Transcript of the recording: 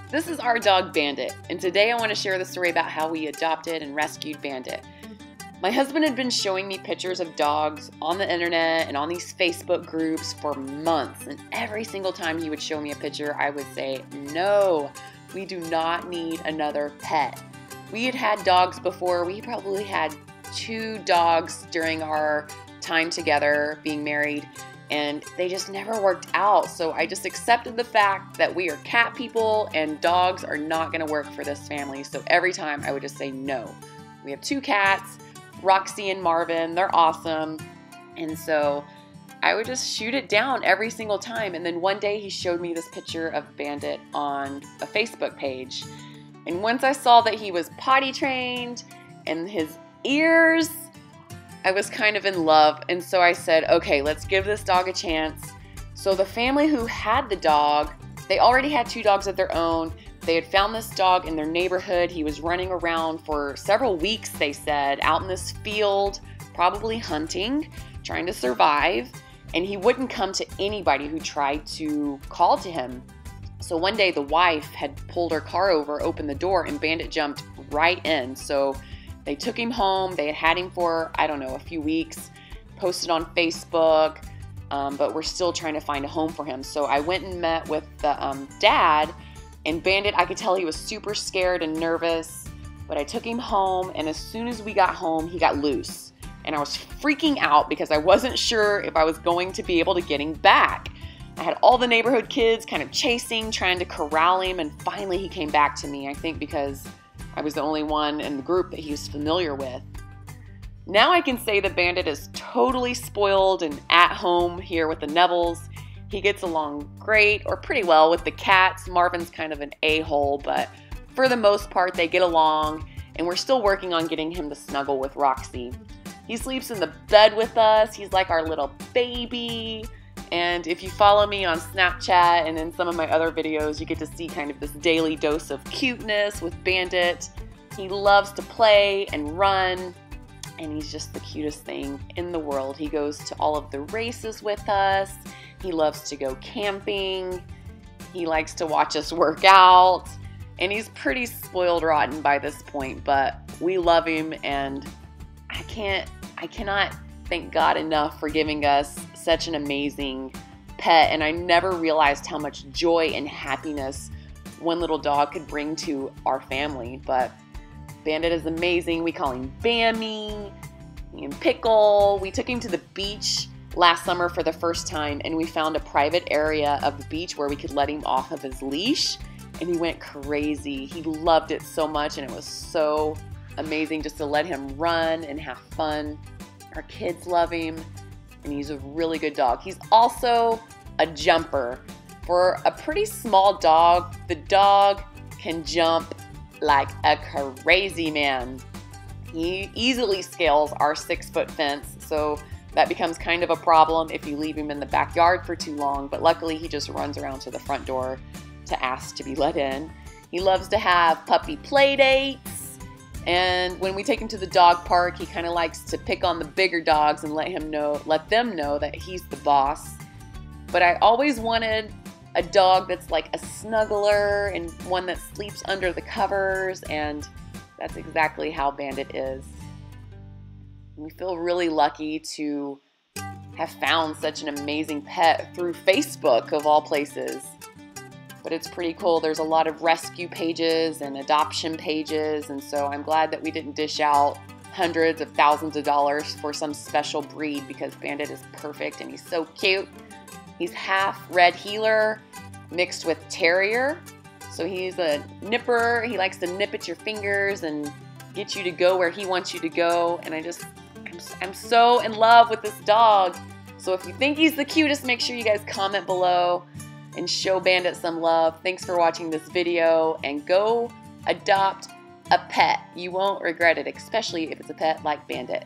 This is our dog Bandit, and today I want to share the story about how we adopted and rescued Bandit. My husband had been showing me pictures of dogs on the internet and on these Facebook groups for months, and every single time he would show me a picture, I would say, no, we do not need another pet. We had had dogs before. We probably had 2 dogs during our time together being married, and they just never worked out. So I just accepted the fact that we are cat people and dogs are not going to work for this family. So every time I would just say no. We have 2 cats, Roxy and Marvin. They're awesome. And so I would just shoot it down every single time. And then one day he showed me this picture of Bandit on a Facebook page. And once I saw that he was potty trained and his ears, I was kind of in love, and so I said, okay, let's give this dog a chance. So the family who had the dog, they already had 2 dogs of their own. They had found this dog in their neighborhood. He was running around for several weeks, they said, out in this field, probably hunting, trying to survive, and he wouldn't come to anybody who tried to call to him. So one day the wife had pulled her car over, opened the door, and Bandit jumped right in. So they took him home. They had him for, I don't know, a few weeks, posted on Facebook, but we're still trying to find a home for him. So I went and met with the dad, and Bandit, I could tell he was super scared and nervous, but I took him home, and as soon as we got home, he got loose. And I was freaking out because I wasn't sure if I was going to be able to get him back. I had all the neighborhood kids kind of chasing, trying to corral him, and finally he came back to me, I think because I was the only one in the group that he was familiar with. Now I can say that Bandit is totally spoiled and at home here with the Nevilles. He gets along great, or pretty well, with the cats. Marvin's kind of an a-hole, but for the most part they get along, and we're still working on getting him to snuggle with Roxy. He sleeps in the bed with us. He's like our little baby. And if you follow me on Snapchat and in some of my other videos, you get to see kind of this daily dose of cuteness with Bandit. He loves to play and run, and he's just the cutest thing in the world. He goes to all of the races with us. He loves to go camping. He likes to watch us work out, and he's pretty spoiled rotten by this point, but we love him, and I cannot thank God enough for giving us such an amazing pet, and I never realized how much joy and happiness one little dog could bring to our family. But Bandit is amazing. We call him Bammy and Pickle. We took him to the beach last summer for the first time, and we found a private area of the beach where we could let him off of his leash, and he went crazy. He loved it so much, and it was so amazing just to let him run and have fun. Our kids love him, and he's a really good dog. He's also a jumper. For a pretty small dog, the dog can jump like a crazy man. He easily scales our 6-foot fence, so that becomes kind of a problem if you leave him in the backyard for too long, but luckily he just runs around to the front door to ask to be let in. He loves to have puppy play dates. And when we take him to the dog park, he kind of likes to pick on the bigger dogs and let them know that he's the boss. But I always wanted a dog that's like a snuggler and one that sleeps under the covers, and that's exactly how Bandit is. We feel really lucky to have found such an amazing pet through Facebook, of all places. But it's pretty cool. There's a lot of rescue pages and adoption pages, and so I'm glad that we didn't dish out hundreds of thousands of dollars for some special breed, because Bandit is perfect and he's so cute. He's half red heeler mixed with terrier, so he's a nipper. He likes to nip at your fingers and get you to go where he wants you to go, and I'm so in love with this dog. So if you think he's the cutest, make sure you guys comment below and show Bandit some love. Thanks for watching this video, and go adopt a pet. You won't regret it, especially if it's a pet like Bandit.